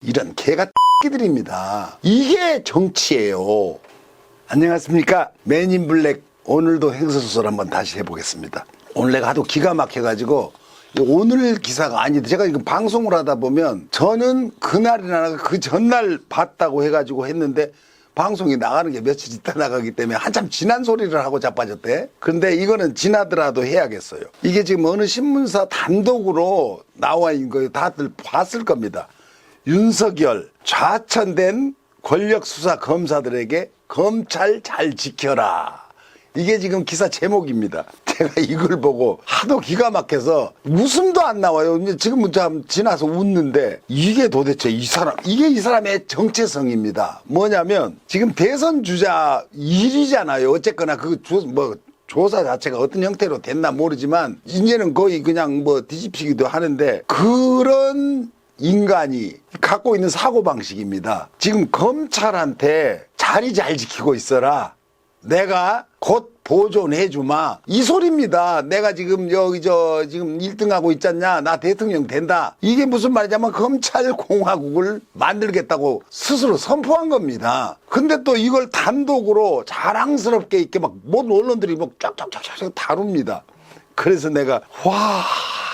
이런 개가 X들입니다. 이게 정치예요. 안녕하십니까, 맨인블랙. 오늘도 행서소설 한번 다시 해보겠습니다. 오늘 내가 하도 기가 막혀가지고 오늘 기사가 아닌데, 제가 이거 방송을 하다 보면 저는 그날이나 그 전날 봤다고 해가지고 했는데 방송이 나가는 게 며칠 있다 나가기 때문에 한참 지난 소리를 하고 자빠졌대. 그런데 이거는 지나더라도 해야겠어요. 이게 지금 어느 신문사 단독으로 나와 있는 거예요. 다들 봤을 겁니다. 윤석열 좌천된 권력수사 검사들에게 검찰 잘 지켜라. 이게 지금 기사 제목입니다. 제가 이걸 보고 하도 기가 막혀서 웃음도 안 나와요. 지금 참 지나서 웃는데, 이게 도대체 이게 이 사람의 정체성입니다. 뭐냐면 지금 대선 주자 일이잖아요. 어쨌거나 조사 자체가 어떤 형태로 됐나 모르지만 이제는 거의 그냥 뒤집히기도 하는데, 그런 인간이 갖고 있는 사고방식입니다. 지금 검찰한테 자리 잘 지키고 있어라, 내가 곧 보존해주마, 이 소리입니다. 내가 지금 지금 1등하고 있잖냐, 나 대통령 된다. 이게 무슨 말이냐면 검찰공화국을 만들겠다고 스스로 선포한 겁니다. 근데 또 이걸 단독으로 자랑스럽게 이렇게 모든 언론들이 쫙쫙쫙쫙 다룹니다. 그래서 내가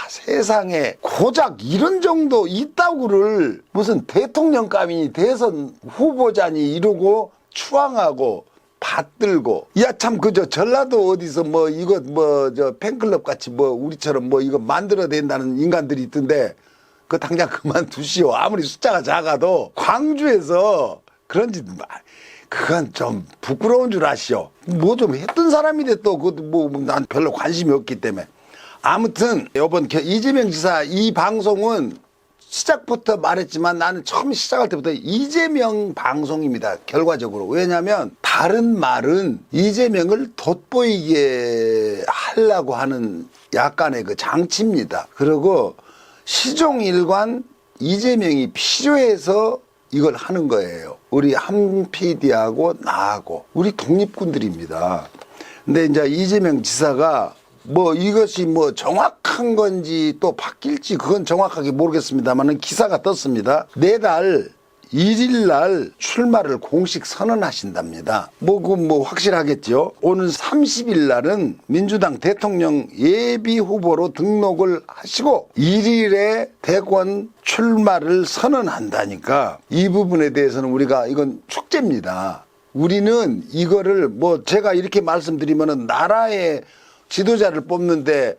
세상에 고작 이런 정도 이따구를 무슨 대통령감이니 대선 후보자니 이러고 추앙하고 받들고, 참 전라도 어디서 팬클럽 같이 우리처럼 이거 만들어야 된다는 인간들이 있던데, 그거 당장 그만두시오. 아무리 숫자가 작아도 광주에서 그런지 그건 좀 부끄러운 줄 아시오. 좀 했던 사람인데 또 난 별로 관심이 없기 때문에. 아무튼 이번 이재명 지사 이 방송은 시작부터 말했지만 나는 처음 시작할 때부터 이재명 방송입니다. 결과적으로. 왜냐하면 다른 말은 이재명을 돋보이게 하려고 하는 약간의 그 장치입니다. 그리고 시종일관 이재명이 필요해서 이걸 하는 거예요. 우리 한 PD하고 나하고 우리 독립군들입니다. 근데 이제 이재명 지사가 이것이 정확한 건지 또 바뀔지 그건 정확하게 모르겠습니다만 기사가 떴습니다. 내달 1일 날 출마를 공식 선언하신답니다. 확실하겠죠. 오는 30일 날은 민주당 대통령 예비 후보로 등록을 하시고 1일에 대권 출마를 선언한다니까, 이 부분에 대해서는 우리가 이건 축제입니다. 우리는 이거를 제가 이렇게 말씀드리면은 나라의 지도자를 뽑는데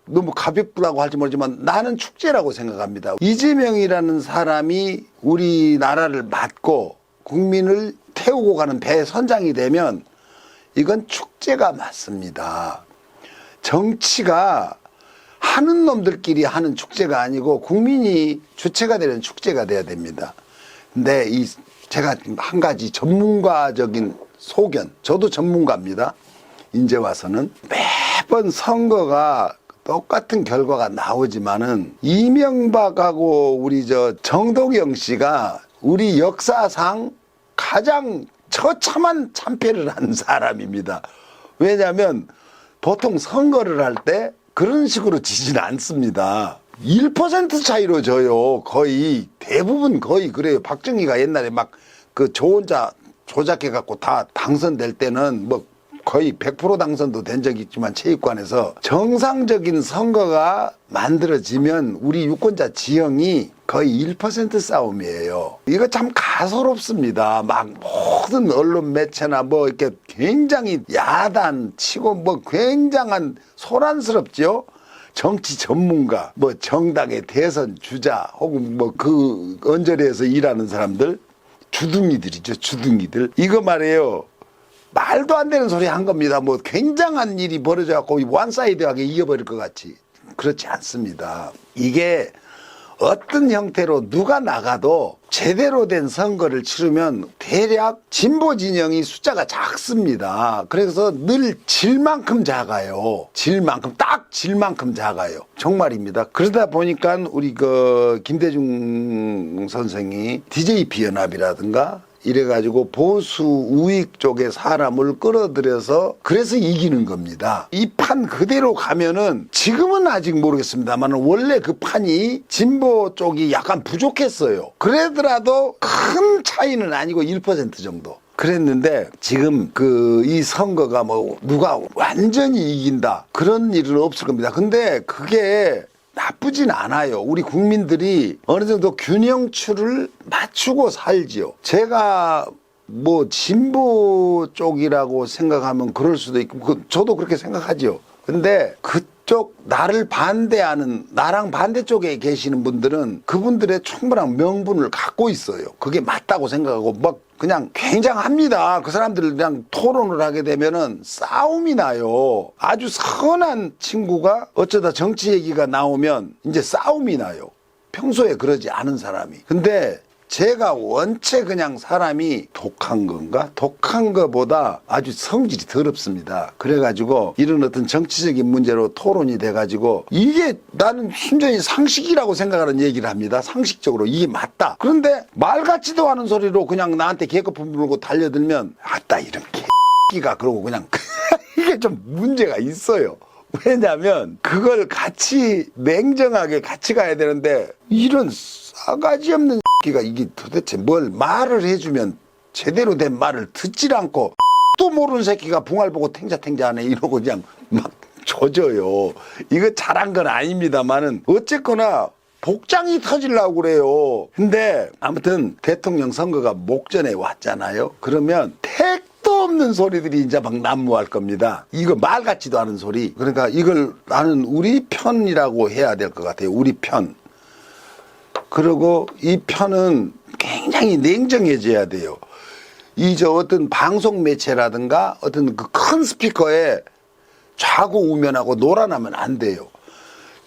너무 가볍다고 할지 모르지만 나는 축제라고 생각합니다. 이재명이라는 사람이 우리나라를 맡고 국민을 태우고 가는 배 선장이 되면 이건 축제가 맞습니다. 정치가 하는 놈들끼리 하는 축제가 아니고 국민이 주체가 되는 축제가 돼야 됩니다. 근데 제가 한 가지 전문가적인 소견, 저도 전문가입니다. 이제 와서는 매번 선거가 똑같은 결과가 나오지만은 이명박하고 우리 정동영 씨가 우리 역사상 가장 처참한 참패를 한 사람입니다. 왜냐하면 보통 선거를 할 때 그런 식으로 지진 않습니다. 1% 차이로 져요. 거의 대부분 거의 그래요. 박정희가 옛날에 저 혼자 조작해갖고 다 당선될 때는 거의 100% 당선도 된 적이 있지만 체육관에서 정상적인 선거가 만들어지면 우리 유권자 지형이 거의 1% 싸움이에요. 이거 참 가소롭습니다. 모든 언론 매체나 이렇게 굉장히 야단치고 굉장한 소란스럽죠. 정치 전문가, 정당의 대선 주자 혹은 그 언저리에서 일하는 사람들, 주둥이들이죠. 주둥이들. 이거 말이에요. 말도 안 되는 소리 한 겁니다. 굉장한 일이 벌어져갖고 원사이드하게 이겨버릴 것 같이. 그렇지 않습니다. 이게 어떤 형태로 누가 나가도 제대로 된 선거를 치르면 대략 진보 진영이 숫자가 작습니다. 그래서 늘 질만큼 작아요. 딱 질만큼 작아요. 정말입니다. 그러다 보니까 우리 김대중 선생이 DJP 연합이라든가 이래가지고 보수 우익 쪽에 사람을 끌어들여서 그래서 이기는 겁니다. 이 판 그대로 가면은 지금은 아직 모르겠습니다만 원래 그 판이 진보 쪽이 약간 부족했어요. 그래더라도 큰 차이는 아니고 1% 정도. 그랬는데 지금 이 선거가 뭐 누가 완전히 이긴다 그런 일은 없을 겁니다. 근데 그게 나쁘진 않아요. 우리 국민들이 어느 정도 균형추를 맞추고 살지요. 제가 뭐 진보 쪽이라고 생각하면 그럴 수도 있고 저도 그렇게 생각하지요. 근데 그쪽 나를 반대하는 나랑 반대쪽에 계시는 분들은 그분들의 충분한 명분을 갖고 있어요. 그게 맞다고 생각하고 막 그냥 굉장합니다. 그 사람들이랑 토론을 하게 되면은 싸움이 나요. 아주 선한 친구가 어쩌다 정치 얘기가 나오면 이제 싸움이 나요. 평소에 그러지 않은 사람이. 근데 제가 원체 그냥 사람이 독한 건가? 독한 것보다 아주 성질이 더럽습니다. 그래가지고 이런 어떤 정치적인 문제로 토론이 돼가지고 이게 나는 순전히 상식이라고 생각하는 얘기를 합니다. 상식적으로 이게 맞다. 그런데 말 같지도 않은 소리로 그냥 나한테 개거품 물고 달려들면 아따 이런 개끼가 그러고 그냥 이게 좀 문제가 있어요. 왜냐면 그걸 같이 냉정하게 같이 가야 되는데 이런 싸가지 없는 가 이게 도대체 뭘 말을 해주면 제대로 된 말을 듣질 않고 또 모르는 새끼가 붕알 보고 탱자탱자하네 이러고 그냥 막 조져요. 이거 잘한 건 아닙니다만은 어쨌거나 복장이 터지려고 그래요. 근데 아무튼 대통령 선거가 목전에 왔잖아요. 그러면 택도 없는 소리들이 이제 막 난무할 겁니다. 이거 말 같지도 않은 소리. 그러니까 이걸 나는 우리 편이라고 해야 될 것 같아요. 우리 편. 그리고 이 편은 굉장히 냉정해져야 돼요. 어떤 방송 매체라든가 어떤 그 큰 스피커에 좌고우면하고 놀아나면 안 돼요.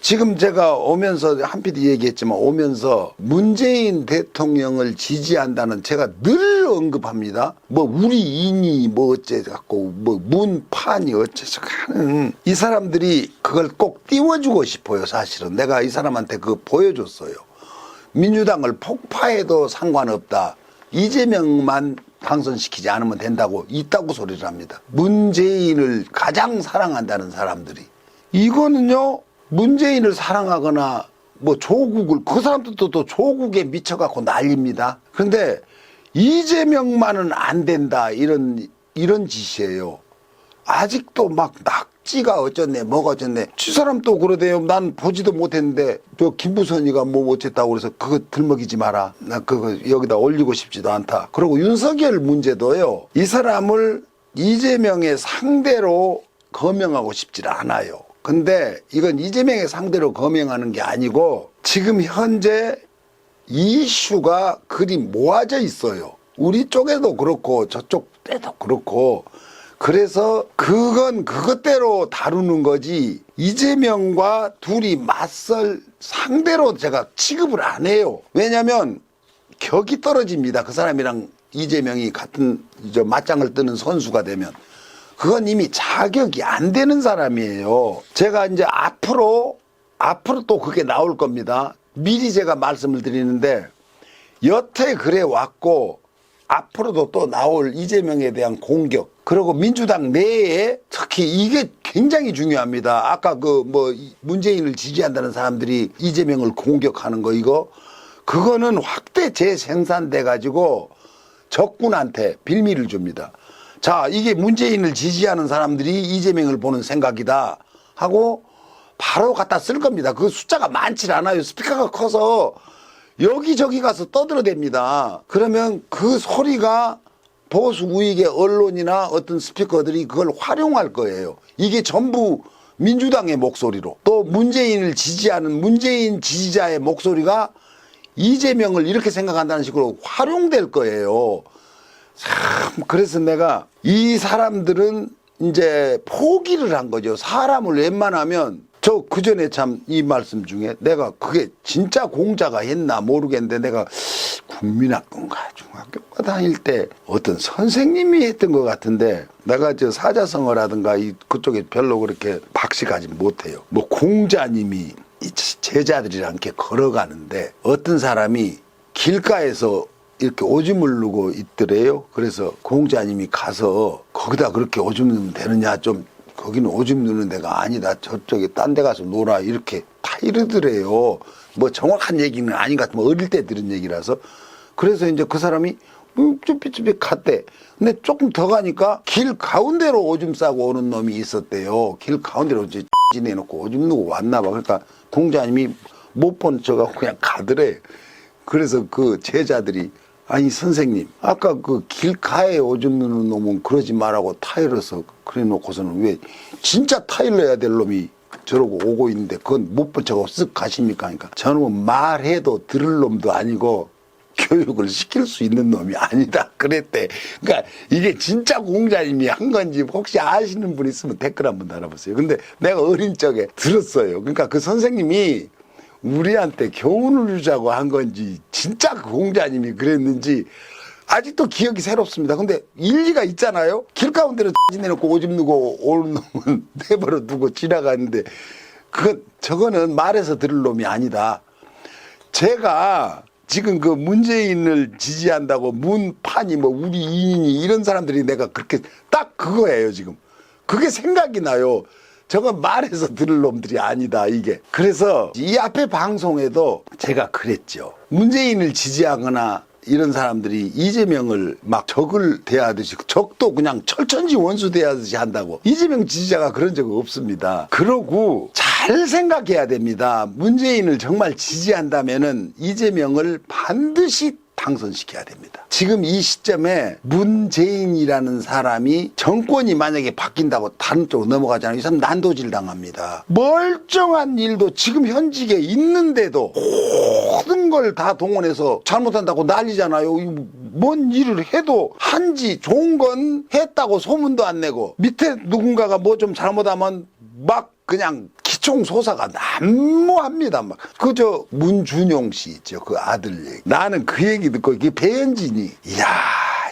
지금 제가 오면서 한피디 얘기했지만 오면서 문재인 대통령을 지지한다는 제가 늘 언급합니다. 뭐 우리 인이 뭐 어째갖고 뭐 문판이 어째서 하는 이 사람들이 그걸 꼭 띄워주고 싶어요. 사실은 내가 이 사람한테 그거 보여줬어요. 민주당을 폭파해도 상관없다. 이재명만 당선시키지 않으면 된다고 이따구 소리를 합니다. 문재인을 가장 사랑한다는 사람들이. 이거는요, 문재인을 사랑하거나 뭐 조국을, 그 사람들도 또 조국에 미쳐갖고 난립니다. 그런데 이재명만은 안 된다. 이런 짓이에요. 아직도 막 낙지가 어쩌네 뭐가 어쩌네 지 사람 또 그러대요. 난 보지도 못했는데 저 김부선이가 뭐 어쨌다고 그래서 그거 들먹이지 마라. 나 그거 여기다 올리고 싶지도 않다. 그리고 윤석열 문제도요. 이 사람을 이재명의 상대로 거명하고 싶지 않아요. 근데 이건 이재명의 상대로 거명하는 게 아니고 지금 현재 이슈가 그리 모아져 있어요. 우리 쪽에도 그렇고 저쪽 때도 그렇고 그래서 그건 그것대로 다루는 거지 이재명과 둘이 맞설 상대로 제가 취급을 안 해요. 왜냐하면 격이 떨어집니다. 그 사람이랑 이재명이 같은 맞짱을 뜨는 선수가 되면 그건 이미 자격이 안 되는 사람이에요. 제가 이제 앞으로 또 그게 나올 겁니다. 미리 제가 말씀을 드리는데 여태 그래 왔고 앞으로도 또 나올 이재명에 대한 공격 그리고 민주당 내에 특히 이게 굉장히 중요합니다. 아까 문재인을 지지한다는 사람들이 이재명을 공격하는 거 그거는 확대 재생산돼 가지고 적군한테 빌미를 줍니다. 자, 이게 문재인을 지지하는 사람들이 이재명을 보는 생각이다 하고 바로 갖다 쓸 겁니다. 그 숫자가 많지 않아요. 스피커가 커서 여기저기 가서 떠들어댑니다. 그러면 그 소리가 보수 우익의 언론이나 어떤 스피커들이 그걸 활용할 거예요. 이게 전부 민주당의 목소리로 또 문재인을 지지하는 문재인 지지자의 목소리가 이재명을 이렇게 생각한다는 식으로 활용될 거예요. 참 그래서 내가 이 사람들은 이제 포기를 한 거죠. 사람을 웬만하면 저 그전에 참 이 말씀 중에 내가 그게 진짜 공자가 했나 모르겠는데 내가 국민학교인가 중학교 다닐 때 어떤 선생님이 했던 것 같은데 내가 저 사자성어라든가 그쪽에 별로 그렇게 박식하지 못해요. 뭐 공자님이 이 제자들이랑 이렇게 걸어가는데 어떤 사람이 길가에서 이렇게 오줌을 누고 있더래요. 그래서 공자님이 가서 거기다 그렇게 오줌 누면 되느냐, 좀 거기는 오줌 누는 데가 아니다, 저쪽에 딴 데 가서 놀아, 이렇게 다 이러더래요. 뭐 정확한 얘기는 아닌 것 같아. 뭐 어릴 때 들은 얘기라서. 그래서 이제 그 사람이 쭈삐쭈삐 갔대. 근데 조금 더 가니까 길 가운데로 오줌 싸고 오는 놈이 있었대요. 길 가운데로 이제 지내놓고 오줌 누고 왔나 봐. 그러니까 공자님이 못 본 척하고 그냥 가더래. 그래서 그 제자들이, 아니 선생님, 아까 그 길가에 오줌 누는 놈은 그러지 말라고 타일러서 그래 놓고서는 왜 진짜 타일러야 될 놈이 저러고 오고 있는데 그건 못 본 척하고 쓱 가십니까? 그러니까 저놈은 말해도 들을 놈도 아니고 교육을 시킬 수 있는 놈이 아니다 그랬대. 그러니까 이게 진짜 공자님이 한 건지 혹시 아시는 분 있으면 댓글 한번 달아보세요. 근데 내가 어린 적에 들었어요. 그러니까 그 선생님이 우리한테 교훈을 주자고 한 건지 진짜 그 공자님이 그랬는지 아직도 기억이 새롭습니다. 근데 일리가 있잖아요. 길 가운데로 지내놓고 오줌 누고 오는 놈은 내버려 두고 지나가는데 저거는 말해서 들을 놈이 아니다. 제가 지금 그 문재인을 지지한다고 문판이 뭐 우리 이인이 이런 사람들이 내가 그렇게 딱 그거예요 지금. 그게 생각이 나요. 저건 말해서 들을 놈들이 아니다 이게. 그래서 이 앞에 방송에도 제가 그랬죠. 문재인을 지지하거나 이런 사람들이 이재명을 막 적을 대하듯이, 적도 그냥 철천지 원수 대하듯이 한다고. 이재명 지지자가 그런 적 없습니다. 그러고 잘 생각해야 됩니다. 문재인을 정말 지지한다면은 이재명을 반드시 당선시켜야 됩니다. 지금 이 시점에 문재인이라는 사람이 정권이 만약에 바뀐다고 다른 쪽으로 넘어가잖아요. 이 사람 난도질 당합니다. 멀쩡한 일도 지금 현직에 있는데도 모든 걸 다 동원해서 잘못한다고 난리잖아요. 뭔 일을 해도 한지 좋은 건 했다고 소문도 안 내고, 밑에 누군가가 뭐 좀 잘못하면 막 그냥 기총소사가 난무합니다. 막. 그저 문준용 씨 있죠. 그 아들 얘기. 나는 그 얘기 듣고 이게 배현진이, 이야,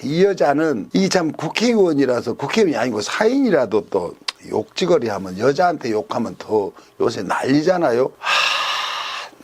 이 여자는 이 참 국회의원이라서, 국회의원이 아니고 사인이라도 또 욕지거리 하면, 여자한테 욕하면 더 요새 난리잖아요.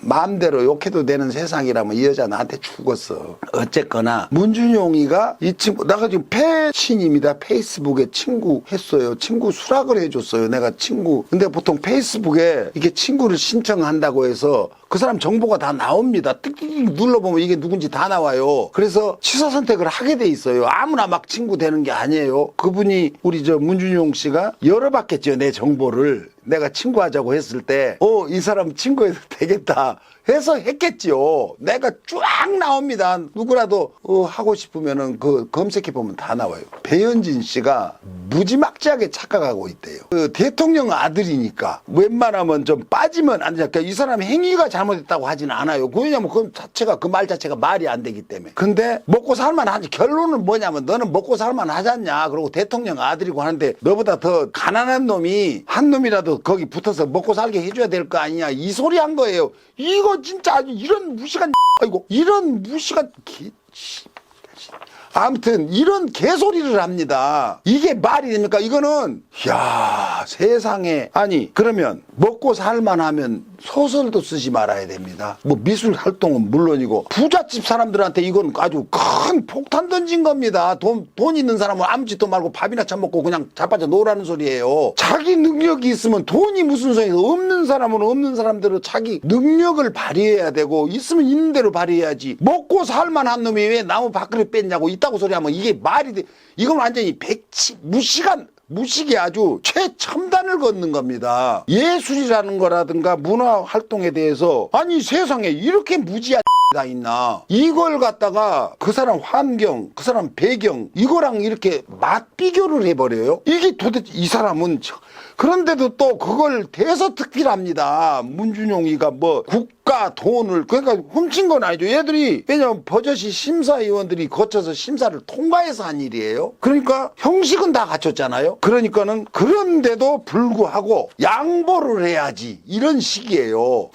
마음대로 욕해도 되는 세상이라면 이 여자 나한테 죽었어. 어쨌거나 문준용이가 이 친구, 내가 지금 패친입니다. 페이스북에 친구 했어요. 친구 수락을 해줬어요. 내가 친구. 근데 보통 페이스북에 이게 친구를 신청한다고 해서 그 사람 정보가 다 나옵니다. 띡띡 눌러보면 이게 누군지 다 나와요. 그래서 취사 선택을 하게 돼 있어요. 아무나 막 친구 되는 게 아니에요. 그분이 우리 저 문준용 씨가 열어봤겠죠. 내 정보를. 내가 친구하자고 했을 때 이 사람 친구해도 되겠다 해서 했겠지요. 내가 쫙 나옵니다. 누구라도 하고 싶으면은 그 검색해보면 다 나와요. 배현진 씨가 무지막지하게 착각하고 있대요. 그 대통령 아들이니까 웬만하면 좀 빠지면 안 되니까. 이 사람이 행위가 잘못했다고 하지는 않아요. 왜냐면 그 말 자체가 말이 안 되기 때문에. 근데 먹고 살만하지. 결론은 뭐냐면 너는 먹고 살만하잖냐. 그리고 대통령 아들이고 하는데 너보다 더 가난한 놈이 한 놈이라도 거기 붙어서 먹고 살게 해줘야 될 거 아니냐. 이 소리 한 거예요. 이거 진짜 아주 이런 무식한, 아이고, 이런 무식한 아무튼 이런 개소리를 합니다. 이게 말이 됩니까? 이거는, 야, 세상에. 아니, 그러면 먹고 살만하면 소설도 쓰지 말아야 됩니다. 뭐 미술 활동은 물론이고, 부잣집 사람들한테 이건 아주 큰 폭탄 던진 겁니다. 돈 있는 사람은 아무 짓도 말고 밥이나 처먹고 그냥 자빠져 놀라는 소리예요. 자기 능력이 있으면 돈이 무슨 소용이야. 없는 사람은 없는 사람대로 자기 능력을 발휘해야 되고, 있으면 있는 대로 발휘해야지. 먹고 살만한 놈이 왜 나무 밖으로 뺐냐고 있다고 소리하면 이게 말이 돼. 이건 완전히 무식이 아주 최첨단을 걷는 겁니다. 예술이라는 거라든가 문화 활동에 대해서, 아니 세상에 이렇게 무지한 다 있나. 이걸 갖다가 그 사람 환경, 그 사람 배경, 이거랑 이렇게 맞비교를 해버려요. 이게 도대체 이 사람은. 그런데도 또 그걸 대서특필합니다. 문준용이가 뭐 국가 돈을, 그러니까 훔친 건 아니죠. 얘들이, 왜냐면 버젓이 심사위원들이 거쳐서 심사를 통과해서 한 일이에요. 그러니까 형식은 다 갖췄잖아요. 그러니까는, 그런데도 불구하고 양보를 해야지, 이런 식이에요.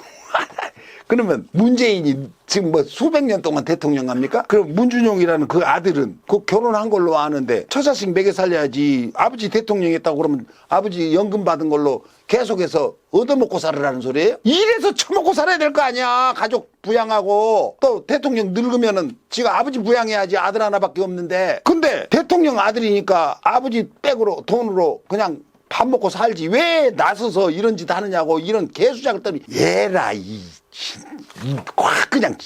그러면 문재인이 지금 뭐 수백 년 동안 대통령 합니까? 그럼 문준용이라는 그 아들은 그 결혼한 걸로 아는데 처자식 먹여 살려야지. 아버지 대통령 했다고 그러면 아버지 연금 받은 걸로 계속해서 얻어먹고 살으라는 소리예요? 이래서 처먹고 살아야 될 거 아니야. 가족 부양하고 또 대통령 늙으면은 지가 아버지 부양해야지. 아들 하나밖에 없는데. 근데 대통령 아들이니까 아버지 백으로 돈으로 그냥 밥 먹고 살지. 왜 나서서 이런 짓 하느냐고 이런 개수작을 떠니. 얘라 그냥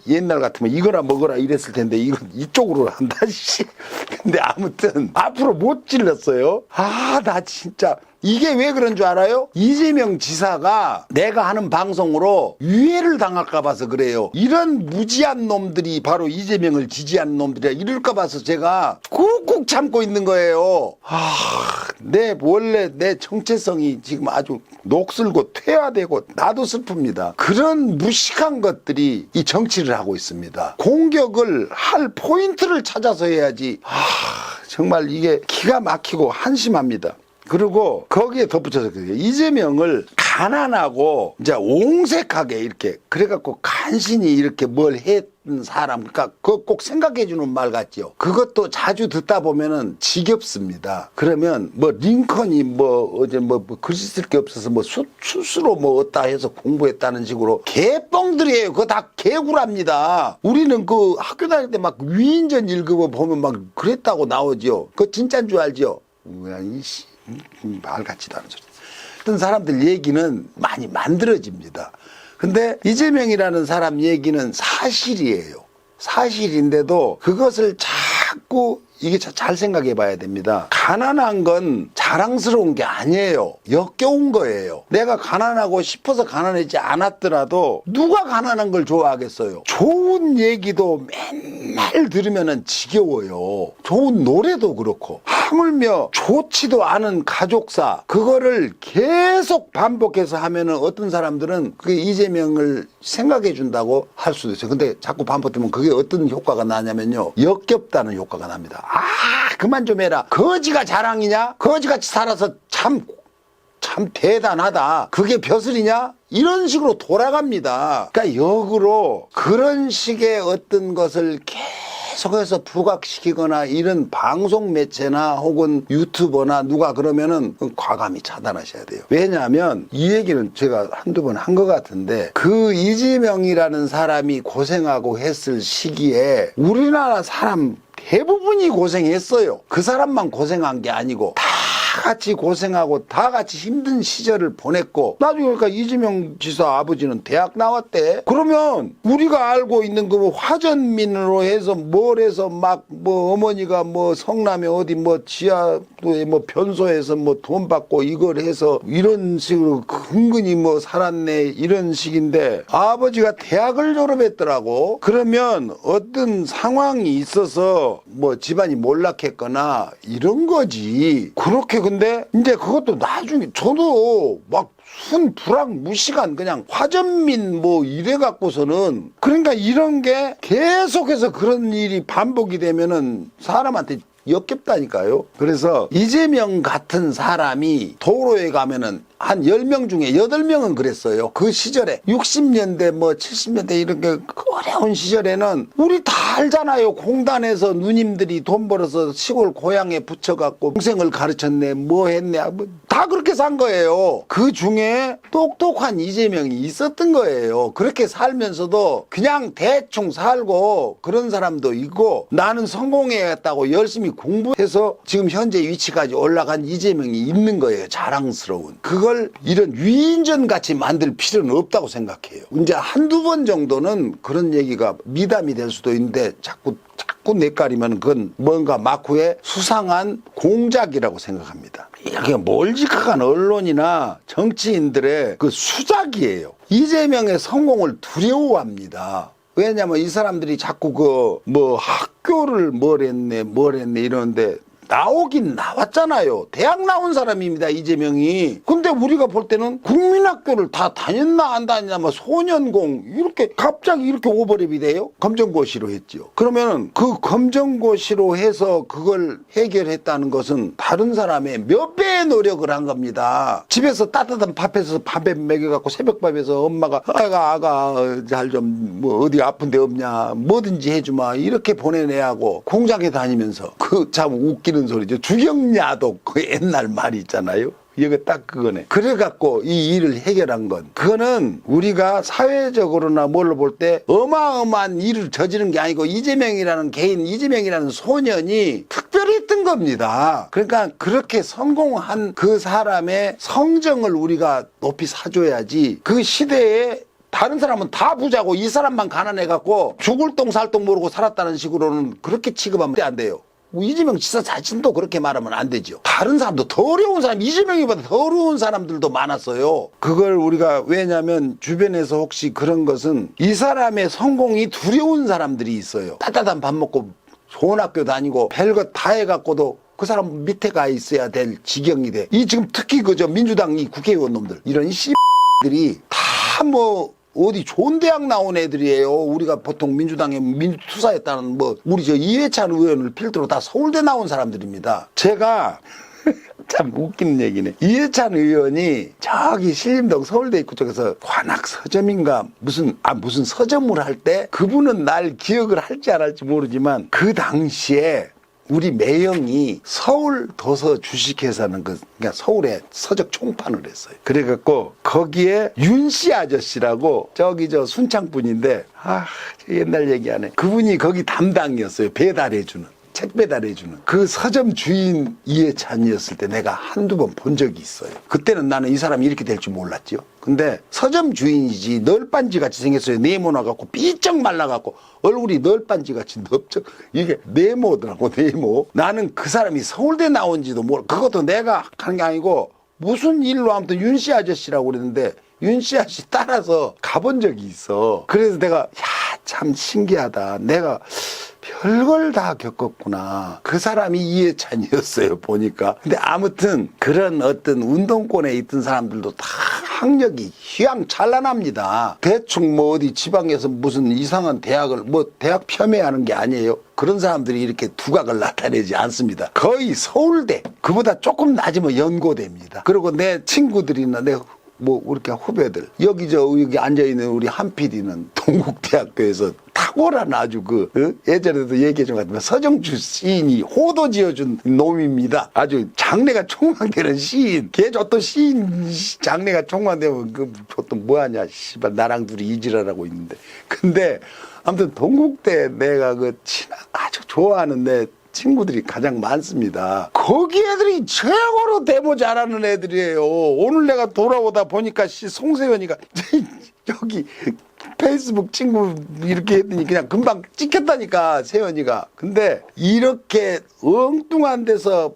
옛날 같으면 이거나 먹어라 이랬을 텐데 이건 이쪽으로 한다. 근데 아무튼 앞으로 못 질렀어요. 나 진짜 이게 왜 그런 줄 알아요? 이재명 지사가 내가 하는 방송으로 유해를 당할까 봐서 그래요. 이런 무지한 놈들이 바로 이재명을 지지하는 놈들이야. 이럴까 봐서 제가 꾹꾹 참고 있는 거예요. 원래 내 정체성이 지금 아주 녹슬고 퇴화되고 나도 슬픕니다. 그런 무식한 것들이 이 정치를 하고 있습니다. 공격을 할 포인트를 찾아서 해야지. 정말 이게 기가 막히고 한심합니다. 그리고 거기에 덧붙여서 그래요. 이재명을 가난하고 이제 옹색하게 이렇게 그래갖고 간신히 이렇게 뭘 했던 사람, 그러니까 그거 꼭 생각해주는 말 같죠. 그것도 자주 듣다 보면은 지겹습니다. 그러면 뭐 링컨이 뭐 어제 뭐 글씨 쓸 게 없어서 뭐 수스로 뭐 어따 해서 공부했다는 식으로 개뻥들이에요. 그거 다 개구랍니다. 우리는 그 학교 다닐 때 막 위인전 1급을 보면 막 그랬다고 나오죠. 그거 진짜인 줄 알죠? 뭐야 이씨. 말 같지도 않은 소리. 어떤 사람들 얘기는 많이 만들어집니다. 근데 이재명이라는 사람 얘기는 사실이에요. 사실인데도 그것을 자꾸 이게 잘 생각해 봐야 됩니다. 가난한 건 자랑스러운 게 아니에요. 역겨운 거예요. 내가 가난하고 싶어서 가난하지 않았더라도 누가 가난한 걸 좋아하겠어요. 좋은 얘기도 맨날 들으면 지겨워요. 좋은 노래도 그렇고 하물며 좋지도 않은 가족사 그거를 계속 반복해서 하면은 어떤 사람들은 그게 이재명을 생각해 준다고 할 수도 있어요. 근데 자꾸 반복되면 그게 어떤 효과가 나냐면요. 역겹다는 효과가 납니다. 그만 좀 해라. 거지가 자랑이냐? 거지같이 살아서 참 대단하다. 그게 벼슬이냐? 이런 식으로 돌아갑니다. 그러니까 역으로 그런 식의 어떤 것을 계속해서 부각시키거나 이런 방송 매체나 혹은 유튜버나 누가 그러면은 과감히 차단하셔야 돼요. 왜냐하면 이 얘기는 제가 한두 번 한 것 같은데 그 이재명이라는 사람이 고생하고 했을 시기에 우리나라 사람 대부분이 고생했어요. 그 사람만 고생한 게 아니고 다 같이 고생하고 다 같이 힘든 시절을 보냈고 나중에 그러니까 이재명 지사 아버지는 대학 나왔대. 그러면 우리가 알고 있는 그 화전민으로 해서 뭘 해서 막 뭐 어머니가 뭐 성남에 어디 뭐 지하도에 뭐 변소해서 뭐 돈 받고 이걸 해서 이런 식으로 근근히 뭐 살았네 이런 식인데 아버지가 대학을 졸업했더라고. 그러면 어떤 상황이 있어서 뭐 집안이 몰락했거나 이런 거지. 그렇게 근데 이제 그것도 나중에 저도 막 순불황무시간 그냥 화전민 뭐 이래 갖고서는 그러니까 이런 게 계속해서 그런 일이 반복이 되면은 사람한테 역겹다니까요. 그래서 이재명 같은 사람이 도로에 가면은 한 10명 중에 8명은 그랬어요. 그 시절에 60년대 뭐 70년대 이런 게 어려운 시절에는 우리 다 알잖아요. 공단에서 누님들이 돈 벌어서 시골 고향에 붙여갖고 동생을 가르쳤네 뭐 했네 다 그렇게 산 거예요. 그 중에 똑똑한 이재명이 있었던 거예요. 그렇게 살면서도 그냥 대충 살고 그런 사람도 있고 나는 성공해야겠다고 열심히 공부해서 지금 현재 위치까지 올라간 이재명이 있는 거예요. 자랑스러운. 그걸 이런 위인전 같이 만들 필요는 없다고 생각해요. 이제 한두 번 정도는 그런 얘기가 미담이 될 수도 있는데 자꾸 내까리면 그건 뭔가 막후에 수상한 공작이라고 생각합니다. 이게 몰직한 언론이나 정치인들의 그 수작이에요. 이재명의 성공을 두려워합니다. 왜냐면 이 사람들이 자꾸 그 뭐 학교를 뭘 했네 이러는데 나오긴 나왔잖아요. 대학 나온 사람입니다, 이재명이. 근데 우리가 볼 때는 국민학교를 다 다녔나 안 다녔나 뭐 소년공 이렇게 갑자기 이렇게 오버랩이 돼요. 검정고시로 했죠. 그러면 그 검정고시로 해서 그걸 해결했다는 것은 다른 사람의 몇 배의 노력을 한 겁니다. 집에서 따뜻한 밥해서 밥에 먹여갖고 새벽밥에서 엄마가 아가 잘 좀 뭐 어디 아픈 데 없냐 뭐든지 해주마 이렇게 보내내하고 공장에 다니면서 그 참 웃기는 소리죠. 주경야독 그 옛날 말이 있잖아요. 이거 딱 그거네. 그래갖고 이 일을 해결한 건 그거는 우리가 사회적으로나 뭘로 볼 때 어마어마한 일을 저지른 게 아니고 이재명이라는 개인, 이재명이라는 소년이 특별히 뜬 겁니다. 그러니까 그렇게 성공한 그 사람의 성정을 우리가 높이 사줘야지 그 시대에 다른 사람은 다 부자고 이 사람만 가난해갖고 죽을 똥 살 똥 모르고 살았다는 식으로는 그렇게 취급하면 안 돼요. 이재명 지사 자신도 그렇게 말하면 안 되죠. 다른 사람도 더 어려운 사람, 이재명이보다 더 어려운 사람들도 많았어요. 그걸 우리가 왜냐면 주변에서 혹시 그런 것은 이 사람의 성공이 두려운 사람들이 있어요. 따뜻한 밥 먹고 좋은 학교 다니고 별것 다 해갖고도 그 사람 밑에 가 있어야 될 지경이 돼. 이 지금 특히 그저 민주당 이 국회의원 놈들 이런 씨들이 다 뭐 어디 좋은 대학 나온 애들이에요. 우리가 보통 민주당에 민주투사였다는 뭐 우리 저 이회찬 의원을 필두로 다 서울대 나온 사람들입니다. 제가 참 웃기는 얘기네. 이회찬 의원이 저기 신림동 서울대 입구 쪽에서 관악 서점인가 무슨 서점을 할 때 그분은 날 기억을 할지 안 할지 모르지만 그 당시에 우리 매형이 서울 도서 주식회사는 그러니까 서울에 서적 총판을 했어요. 그래갖고 거기에 윤씨 아저씨라고 저기 저 순창분인데 저 옛날 얘기하네. 그분이 거기 담당이었어요. 배달해주는. 책 배달해주는 그 서점 주인 이해찬이었을 때 내가 한두 번 본 적이 있어요. 그때는 나는 이 사람이 이렇게 될 줄 몰랐죠. 근데 서점 주인이지 널빤지 같이 생겼어요. 네모나갖고 삐쩍 말라갖고 얼굴이 널빤지 같이 넓적 이게 네모더라고. 네모. 나는 그 사람이 서울대 나온지도 몰라. 그것도 내가 하는 게 아니고 무슨 일로 아무튼 윤씨 아저씨라고 그랬는데 윤씨 아저씨 따라서 가본 적이 있어. 그래서 내가 참 신기하다. 내가 별걸 다 겪었구나. 그 사람이 이해찬이었어요, 보니까. 근데 아무튼 그런 어떤 운동권에 있던 사람들도 다 학력이 휘황찬란합니다. 대충 뭐 어디 지방에서 무슨 이상한 대학을 뭐 대학 폄훼하는 게 아니에요. 그런 사람들이 이렇게 두각을 나타내지 않습니다. 거의 서울대, 그보다 조금 낮으면 연고대입니다. 그리고 내 친구들이나 내 뭐 이렇게 후배들 여기 앉아있는 우리 한 PD는 동국대학교에서 탁월한 아주 예전에도 얘기해준 것 같지만 서정주 시인이 호도 지어준 놈입니다. 아주 장래가 촉망되는 시인. 걔 어떤 시인 장래가 촉망되면 그 보통 뭐하냐 씨발 나랑 둘이 이지랄하고 있는데. 근데 아무튼 동국대 내가 아주 좋아하는 내 친구들이 가장 많습니다. 거기 애들이 최고로 데모 잘하는 애들이에요. 오늘 내가 돌아오다 보니까 송세현이가 여기 페이스북 친구 이렇게 했더니 그냥 금방 찍혔다니까 세현이가. 근데 이렇게 엉뚱한 데서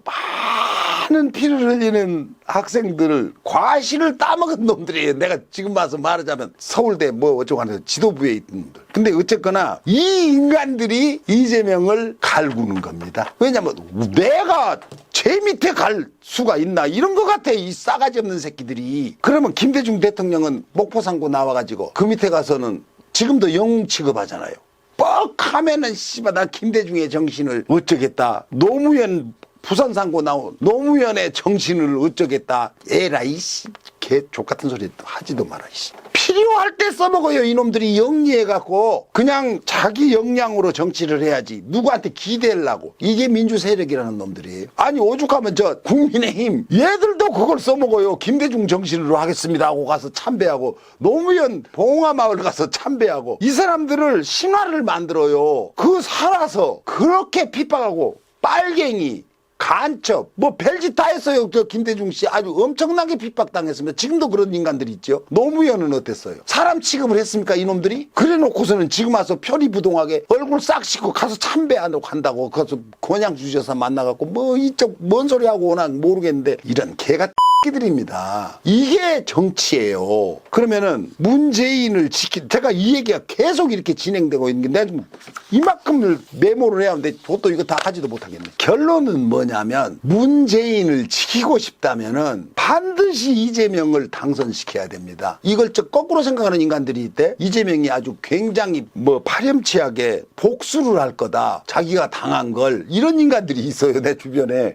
많은 피를 흘리는 학생들을 과실을 따먹은 놈들이에요. 내가 지금 와서 말하자면 서울대 뭐 어쩌고 하는 지도부에 있던 놈들. 근데 어쨌거나 이 인간들이 이재명을 갈구는 겁니다. 왜냐면 내가 제 밑에 갈 수가 있나 이런 것 같아. 이 싸가지 없는 새끼들이. 그러면 김대중 대통령은 목포상고 나와가지고 그 밑에 가서는 지금도 영웅 취급하잖아요. 뻑하면은 씨발 나 김대중의 정신을 어쩌겠다. 노무현 부산상고 나온 노무현의 정신을 어쩌겠다. 에라이 씨 개 족같은 소리 하지도 마라. 씨. 필요할 때 써먹어요. 이놈들이 영리해갖고 그냥 자기 역량으로 정치를 해야지 누구한테 기대하려고. 이게 민주세력이라는 놈들이에요. 아니 오죽하면 저 국민의힘 얘들도 그걸 써먹어요. 김대중 정신으로 하겠습니다 하고 가서 참배하고 노무현 봉화마을 가서 참배하고 이 사람들을 신화를 만들어요. 그 살아서 그렇게 핍박하고 빨갱이 간첩, 뭐 별짓 다 했어요. 저 김대중 씨 아주 엄청나게 핍박당했습니다. 지금도 그런 인간들이 있죠. 노무현은 어땠어요? 사람 취급을 했습니까 이놈들이? 그래 놓고서는 지금 와서 편의부동하게 얼굴 싹 씻고 가서 참배하려고 한다고. 가서 권양 주셔서 만나갖고 뭐 이쪽 뭔 소리 하고 오나 모르겠는데 이런 개가 X들입니다. 이게 정치예요. 그러면은 문재인을 제가 이 얘기가 계속 이렇게 진행되고 있는 게 내가 지금 이만큼을 메모를 해야 하는데 보통 이거 다 하지도 못하겠네. 결론은 뭐냐면 문재인을 지키고 싶다면은 반드시 이재명을 당선시켜야 됩니다. 이걸 거꾸로 생각하는 인간들이 있대. 이재명이 아주 굉장히 파렴치하게 복수를 할 거다. 자기가 당한 걸. 이런 인간들이 있어요, 내 주변에.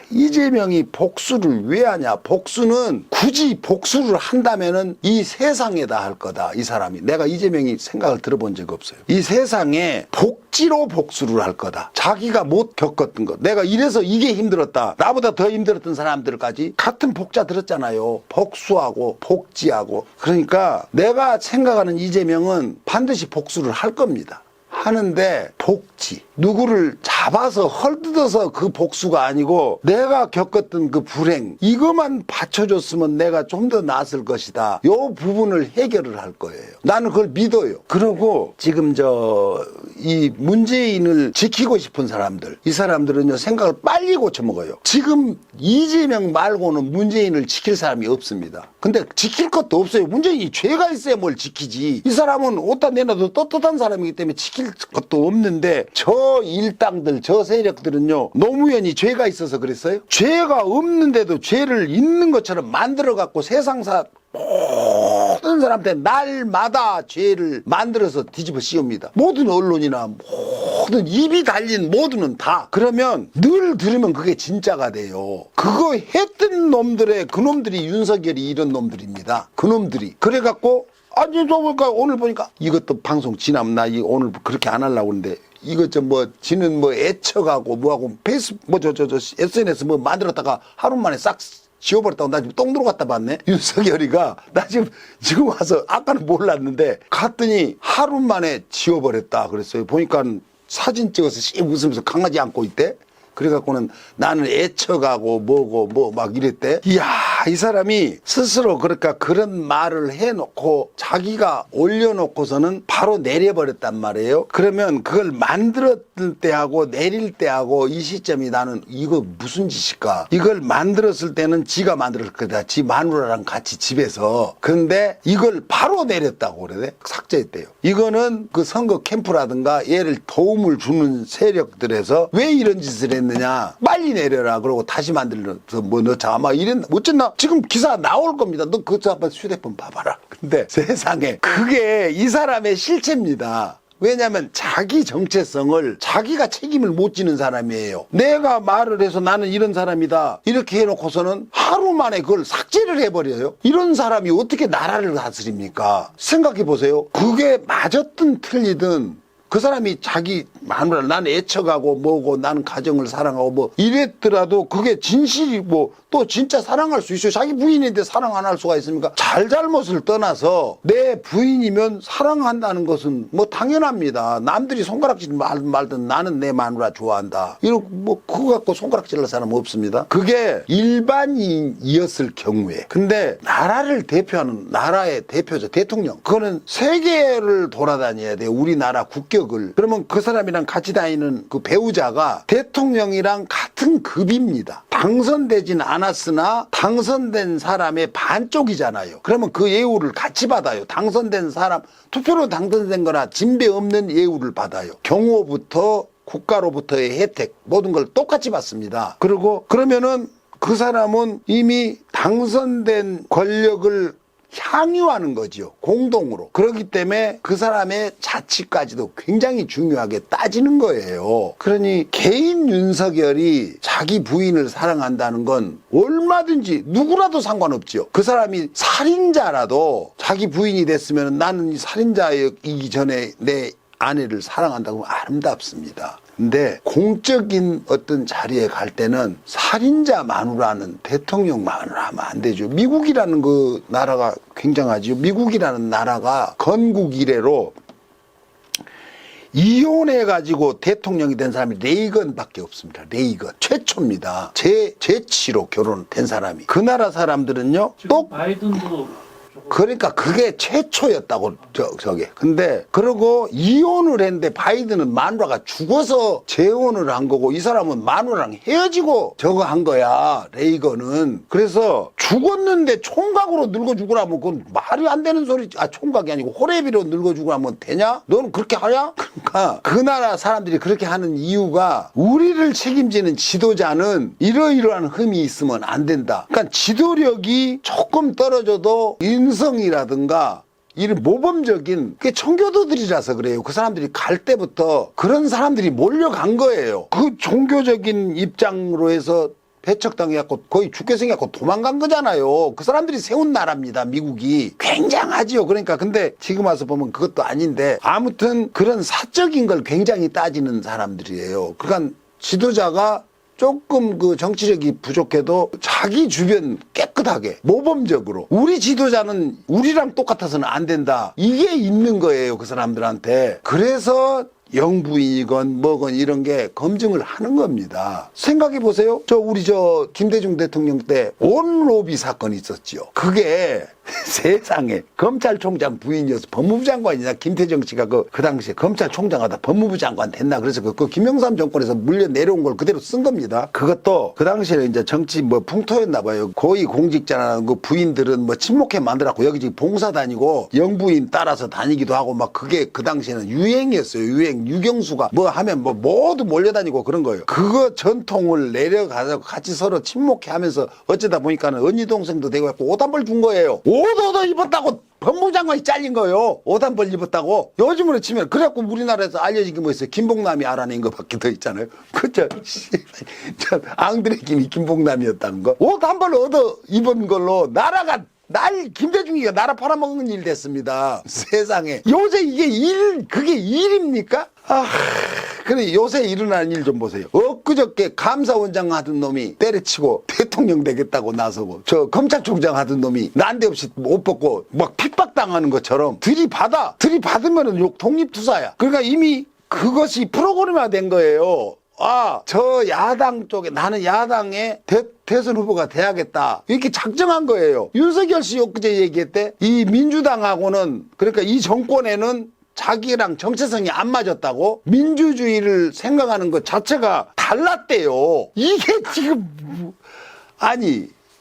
이재명이 복수를 왜 하냐? 복수는 굳이 복수를 한다면은 이 세상에다 할 거다. 이 사람이. 내가 이재명이 생각을 들어본 적 없어요. 이 세상에 복지로 복수를 할 거다. 자기가 못 겪었던 것. 내가 이래서 이게 힘들었다. 나보다 더 힘들었던 사람들까지 같은 복자 들었잖아요. 복수하고 복지하고. 그러니까 내가 생각하는 이재명은 반드시 복수를 할 겁니다. 하는데 복지 누구를 잡아서 헐뜯어서 그 복수가 아니고 내가 겪었던 그 불행 이것만 받쳐줬으면 내가 좀 더 나았을 것이다. 요 부분을 해결을 할 거예요. 나는 그걸 믿어요. 그러고 지금 이 문재인을 지키고 싶은 사람들 이 사람들은요 생각을 빨리 고쳐먹어요. 지금 이재명 말고는 문재인을 지킬 사람이 없습니다. 근데 지킬 것도 없어요. 문재인이 죄가 있어야 뭘 지키지. 이 사람은 어디다 내놔도 떳떳한 사람이기 때문에 지킬 것도 없는데 저 일당들 저 세력들은요 노무현이 죄가 있어서 그랬어요? 죄가 없는데도 죄를 있는 것처럼 만들어 갖고 세상사 모든 사람한테 날마다 죄를 만들어서 뒤집어 씌웁니다. 모든 언론이나 모든 입이 달린 모두는 다. 그러면 늘 들으면 그게 진짜가 돼요. 그거 했던 놈들의 그놈들이 윤석열이 이런 놈들입니다. 그놈들이. 그래갖고 아니 저 보니까 오늘 보니까 이것도 방송 지나면 나 오늘 그렇게 안 하려고 하는데 이것 지는 애처가고 뭐하고 페이스북 SNS 만들었다가 하루 만에 싹 지워버렸다고 나 지금 똥 들어갔다 봤네. 윤석열이가 나 지금 와서 아까는 몰랐는데 갔더니 하루 만에 지워버렸다 그랬어요. 보니까 사진 찍어서 씩 웃으면서 강아지 안고 있대. 그래갖고는 나는 애처가고 뭐고 막 이랬대. 이야 이 사람이 스스로 그러니까 그런 말을 해놓고 자기가 올려놓고서는 바로 내려버렸단 말이에요. 그러면 그걸 만들었을 때하고 내릴 때하고 이 시점이 나는 이거 무슨 짓일까. 이걸 만들었을 때는 지가 만들었을 거다. 지 마누라랑 같이 집에서. 근데 이걸 바로 내렸다고 그래. 삭제했대요. 이거는 그 선거 캠프라든가 얘를 도움을 주는 세력들에서 왜 이런 짓을 했느냐. 빨리 내려라. 그러고 다시 만들어서 넣자. 아마 이랬나. 어쨌나 지금 기사 나올 겁니다. 너 그거 한번 휴대폰 봐봐라. 근데 세상에 그게 이 사람의 실체입니다. 왜냐하면 자기 정체성을 자기가 책임을 못 지는 사람이에요. 내가 말을 해서 나는 이런 사람이다 이렇게 해놓고서는 하루 만에 그걸 삭제를 해버려요. 이런 사람이 어떻게 나라를 다스립니까? 생각해 보세요. 그게 맞았든 틀리든 그 사람이 자기 마누라 나는 애처가고 뭐고 나는 가정을 사랑하고 이랬더라도 그게 진실이고 또 진짜 사랑할 수 있어요. 자기 부인인데 사랑 안 할 수가 있습니까? 잘잘못을 떠나서 내 부인이면 사랑한다는 것은 당연합니다. 남들이 손가락질 말든 나는 내 마누라 좋아한다. 이러고 그거 갖고 손가락질 할 사람은 없습니다. 그게 일반인이었을 경우에. 근데 나라를 대표하는 나라의 대표자 대통령 그거는 세계를 돌아다녀야 돼요. 우리나라 국격을. 그러면 그 사람이랑 같이 다니는 그 배우자가 대통령이랑 같은 급입니다. 당선되진 않았으나 당선된 사람의 반쪽이잖아요. 그러면 그 예우를 같이 받아요. 당선된 사람 투표로 당선된 거나 진배 없는 예우를 받아요. 경호부터 국가로부터의 혜택 모든 걸 똑같이 받습니다. 그러면은 그 사람은 이미 당선된 권력을 향유하는 거죠. 공동으로. 그렇기 때문에 그 사람의 자치까지도 굉장히 중요하게 따지는 거예요. 그러니 개인 윤석열이 자기 부인을 사랑한다는 건 얼마든지 누구라도 상관없죠. 그 사람이 살인자라도 자기 부인이 됐으면 나는 이 살인자이기 전에 내 아내를 사랑한다고 하면 아름답습니다. 근데 공적인 어떤 자리에 갈 때는 살인자 마누라는 대통령 마누라 하면 안 되죠. 미국이라는 그 나라가 굉장하죠. 미국이라는 나라가 건국 이래로 이혼해가지고 대통령이 된 사람이 레이건밖에 없습니다. 레이건. 최초입니다. 제치로 결혼된 사람이. 그 나라 사람들은요. 지금 바이든도 그러니까 그게 최초였다고 저게. 근데 그러고 이혼을 했는데 바이든은 마누라가 죽어서 재혼을 한 거고 이 사람은 마누라랑 헤어지고 저거 한 거야. 레이건은. 그래서 죽었는데 총각으로 늙어 죽으라면 그건 말이 안 되는 소리. 총각이 아니고 호래비로 늙어 죽으라면 되냐? 너는 그렇게 하냐? 그러니까 그 나라 사람들이 그렇게 하는 이유가 우리를 책임지는 지도자는 이러이러한 흠이 있으면 안 된다. 그러니까 지도력이 조금 떨어져도 인성이라든가 이런 모범적인 그 청교도들이라서 그래요. 그 사람들이 갈 때부터 그런 사람들이 몰려간 거예요. 그 종교적인 입장으로 해서 배척당해갖고 거의 죽게 생겨갖고 도망간 거잖아요. 그 사람들이 세운 나라입니다. 미국이. 굉장하지요. 그러니까 근데 지금 와서 보면 그것도 아닌데 아무튼 그런 사적인 걸 굉장히 따지는 사람들이에요. 그러니까 지도자가 조금 그 정치력이 부족해도 자기 주변 깨끗하게 모범적으로 우리 지도자는 우리랑 똑같아서는 안 된다. 이게 있는 거예요. 그 사람들한테. 그래서 영부인이건 뭐건 이런 게 검증을 하는 겁니다. 생각해 보세요. 우리 김대중 대통령 때 온로비 사건이 있었죠. 그게 세상에 검찰총장 부인이어서 법무부 장관이냐. 김태정 씨가 그 당시에 검찰총장 하다 법무부 장관 됐나. 그래서 그 김영삼 정권에서 물려 내려온 걸 그대로 쓴 겁니다. 그것도 그 당시에 이제 정치 풍토였나 봐요. 고위 공직자나 그 부인들은 친목회 만들었고 여기저기 봉사 다니고 영부인 따라서 다니기도 하고 막 그게 그 당시에는 유행이었어요. 유경수가 하면 모두 몰려다니고 그런 거예요. 그거 전통을 내려가서 같이 서로 친목회 하면서 어쩌다 보니까는 언니 동생도 되고 갖고 옷 한 벌 준 거예요. 옷 입었다고 법무부 장관이 잘린 거예요. 옷 한 벌 입었다고. 요즘으로 치면 그래갖고 우리나라에서 알려진 게 뭐 있어요? 김봉남이 알아낸 거밖에 더 있잖아요. 그죠? 앙드레 김이 김봉남이었다는 거. 옷 한 벌 얻어 입은 걸로 나라가 김대중이가 나라 팔아먹은 일 됐습니다. 세상에. 요새 그게 일입니까? 그래 요새 일어나는 일 좀 보세요. 엊그저께 감사원장 하던 놈이 때려치고 대통령 되겠다고 나서고 검찰총장 하던 놈이 난데없이 옷 벗고 막 핍박당하는 것처럼 들이받으면은 욕 독립투사야. 그러니까 이미 그것이 프로그램화 된 거예요. 저 야당 쪽에 나는 야당의 대선 후보가 돼야겠다. 이렇게 작정한 거예요. 윤석열 씨 엊그제 얘기했대. 이 민주당하고는 그러니까 이 정권에는 자기랑 정체성이 안 맞았다고 민주주의를 생각하는 것 자체가 달랐대요. 이게 지금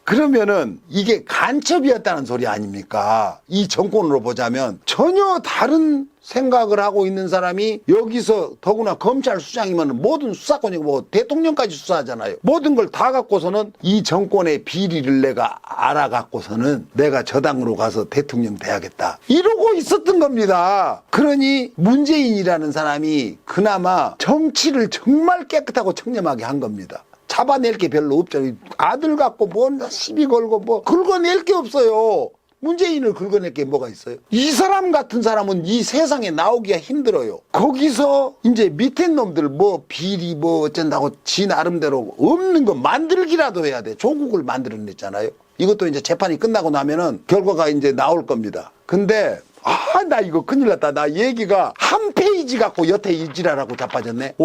그러면은 이게 간첩이었다는 소리 아닙니까? 이 정권으로 보자면 전혀 다른 생각을 하고 있는 사람이 여기서 더구나 검찰 수장이면 모든 수사권이고 대통령까지 수사하잖아요. 모든 걸 다 갖고서는 이 정권의 비리를 내가 알아갖고서는 내가 저 당으로 가서 대통령 돼야겠다. 이러고 있었던 겁니다. 그러니 문재인이라는 사람이 그나마 정치를 정말 깨끗하고 청렴하게 한 겁니다. 잡아낼 게 별로 없잖아요. 아들 갖고 시비 걸고 긁어낼 게 없어요. 문재인을 긁어낼 게 뭐가 있어요? 이 사람 같은 사람은 이 세상에 나오기가 힘들어요. 거기서 이제 밑에 놈들 비리 어쩐다고 지 나름대로 없는 거 만들기라도 해야 돼. 조국을 만들어냈잖아요. 이것도 이제 재판이 끝나고 나면은 결과가 이제 나올 겁니다. 근데 나 이거 큰일 났다. 나 얘기가 한 페이지 갖고 여태 이지랄하고 자빠졌네.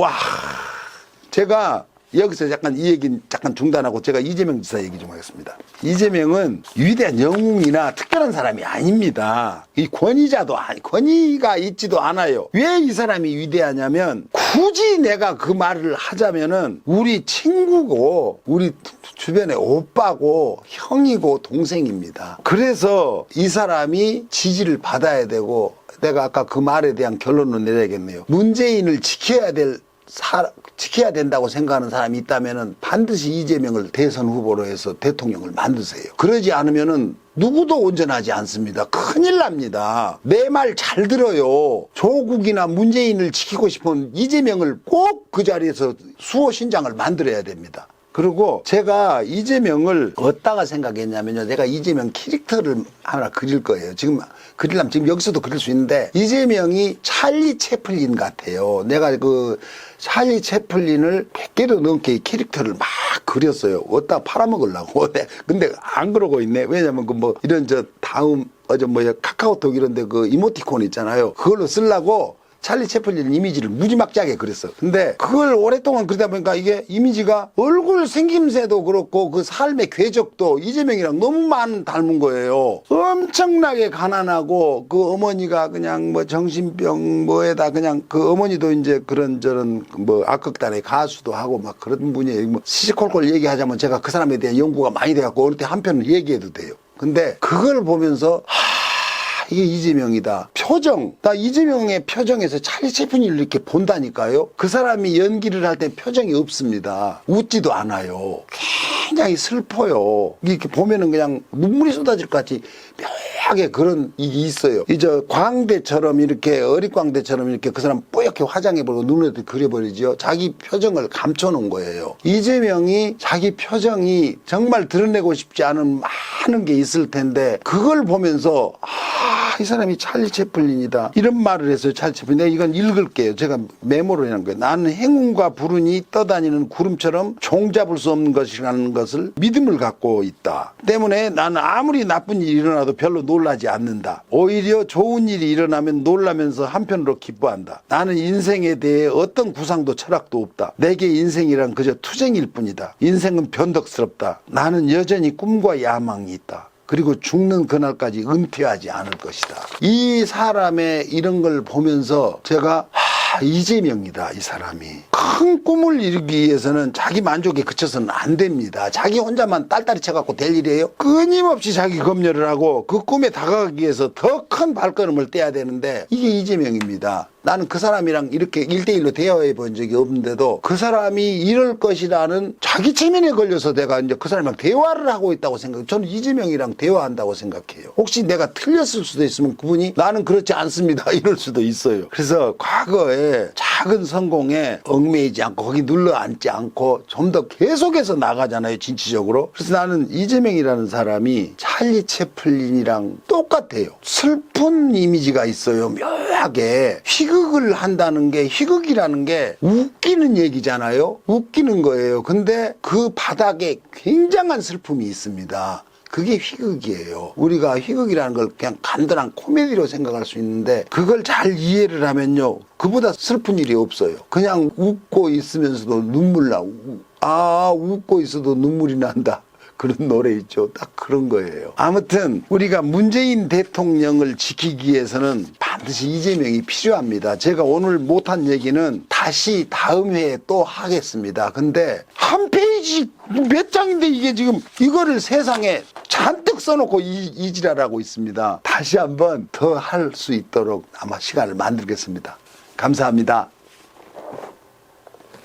제가 여기서 약간 이 얘기 잠깐 중단하고 제가 이재명 지사 얘기 좀 하겠습니다. 이재명은 위대한 영웅이나 특별한 사람이 아닙니다. 이 권위가 있지도 않아요. 왜 이 사람이 위대하냐면 굳이 내가 그 말을 하자면은 우리 친구고 우리 주변에 오빠고 형이고 동생입니다. 그래서 이 사람이 지지를 받아야 되고 내가 아까 그 말에 대한 결론을 내려야겠네요. 문재인을 지켜야 된다고 생각하는 사람이 있다면은 반드시 이재명을 대선 후보로 해서 대통령을 만드세요. 그러지 않으면은 누구도 온전하지 않습니다. 큰일 납니다. 내 말 잘 들어요. 조국이나 문재인을 지키고 싶으면 이재명을 꼭 그 자리에서 수호 신장을 만들어야 됩니다. 그리고 제가 이재명을 어디다가 생각했냐면요. 내가 이재명 캐릭터를 하나 그릴 거예요. 지금 여기서도 그릴 수 있는데 이재명이 찰리 채플린 같아요. 내가 그 찰리 채플린을 100개도 넘게 캐릭터를 막 그렸어요. 어디다 팔아먹으려고. 근데 안 그러고 있네. 왜냐면 이런 어제 카카오톡 이런데 그 이모티콘 있잖아요. 그걸로 쓰려고 찰리 채플린 이미지를 무지막지하게 그렸어. 근데 그걸 오랫동안 그러다 보니까 이게 이미지가 얼굴 생김새도 그렇고 그 삶의 궤적도 이재명이랑 너무 많이 닮은 거예요. 엄청나게 가난하고 그 어머니가 그냥 뭐 정신병 뭐에다 그냥 그 어머니도 이제 그런저런 뭐 악극단의 가수도 하고 막 그런 분이에요. 뭐 시시콜콜 얘기하자면 제가 그 사람에 대한 연구가 많이 돼갖고 어느 때 한편을 얘기해도 돼요. 근데 그걸 보면서 이게 이재명이다. 표정. 나 이재명의 표정에서 찰리 채플린을 이렇게 본다니까요. 그 사람이 연기를 할 때 표정이 없습니다. 웃지도 않아요. 굉장히 슬퍼요. 이렇게 보면은 그냥 눈물이 쏟아질 것 같이 묘하게 그런 이게 있어요. 이제 광대처럼 이렇게 어릿광대처럼 이렇게 그 사람 뿌옇게 화장해버리고 눈에도 그려버리죠. 자기 표정을 감춰놓은 거예요. 이재명이 자기 표정이 정말 드러내고 싶지 않은 많은 게 있을 텐데 그걸 보면서 이 사람이 찰리 채플린이다. 이런 말을 했어요. 찰리 채플린. 내가 이건 읽을게요. 제가 메모를 해놓은 거예요. 나는 행운과 불운이 떠다니는 구름처럼 종잡을 수 없는 것이라는 것을 믿음을 갖고 있다. 때문에 나는 아무리 나쁜 일이 일어나도 별로 놀라지 않는다. 오히려 좋은 일이 일어나면 놀라면서 한편으로 기뻐한다. 나는 인생에 대해 어떤 구상도 철학도 없다. 내게 인생이란 그저 투쟁일 뿐이다. 인생은 변덕스럽다. 나는 여전히 꿈과 야망이 있다. 그리고 죽는 그날까지 은퇴하지 않을 것이다. 이 사람의 이런 걸 보면서 제가 이재명이다. 이 사람이. 큰 꿈을 이루기 위해서는 자기 만족에 그쳐서는 안 됩니다. 자기 혼자만 딸딸이 쳐갖고 될 일이에요. 끊임없이 자기 검열을 하고 그 꿈에 다가가기 위해서 더 큰 발걸음을 떼야 되는데 이게 이재명입니다. 나는 그 사람이랑 이렇게 1대1로 대화해 본 적이 없는데도 그 사람이 이럴 것이라는 자기 체면에 걸려서 내가 이제 그 사람이랑 대화를 하고 있다고 생각해요. 저는 이재명이랑 대화한다고 생각해요. 혹시 내가 틀렸을 수도 있으면 그분이 나는 그렇지 않습니다. 이럴 수도 있어요. 그래서 과거에 작은 성공에 얽매이지 않고 거기 눌러 앉지 않고 좀 더 계속해서 나가잖아요. 진취적으로. 그래서 나는 이재명이라는 사람이 찰리 채플린이랑 똑같아요. 슬픈 이미지가 있어요. 묘하게. 희극을 한다는 게 희극이라는 게 웃기는 얘기잖아요. 웃기는 거예요. 근데 그 바닥에 굉장한 슬픔이 있습니다. 그게 희극이에요. 우리가 희극이라는 걸 그냥 간단한 코미디로 생각할 수 있는데 그걸 잘 이해를 하면요. 그보다 슬픈 일이 없어요. 그냥 웃고 있으면서도 눈물 나고 웃고 있어도 눈물이 난다. 그런 노래 있죠. 딱 그런 거예요. 아무튼 우리가 문재인 대통령을 지키기 위해서는 반드시 이재명이 필요합니다. 제가 오늘 못한 얘기는 다시 다음 회에 또 하겠습니다. 근데 한 페이지 몇 장인데 이게 지금 이거를 세상에 잔뜩 써놓고 이지랄하고 있습니다. 다시 한번 더 할 수 있도록 아마 시간을 만들겠습니다. 감사합니다.